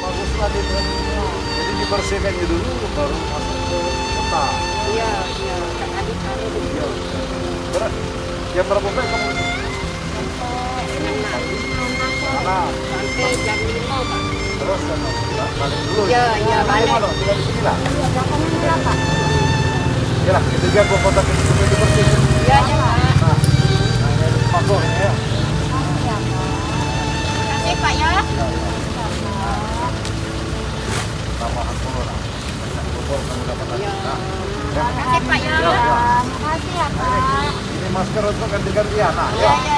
Bagus tadi tuh. Jadi dibersihkan dulu baru masuk ke kota. Iya, iya. Kan adik-adik dulu. Jam berapa Pak kamu? Mana? Sampai jam 5, Pak. Terus kan balik dulu. Iya, iya, balik. Mana? Tinggal di sini lah. Jangan dulu, Pak. Ya lah, itu dia gua kontak itu supaya dibersihkan. Iya, iya, Pak. Nah, ini masuk ini ya. Terima kasih, Pak ya. Tambahan dulu lah. Bobol kamu dapat lagi. Iya. Nah, Terima kasih, Pak ya. ya. Makasih ya, Pak. Ini masker untuk ganti-gantian. Nah, Iya, ya. iya,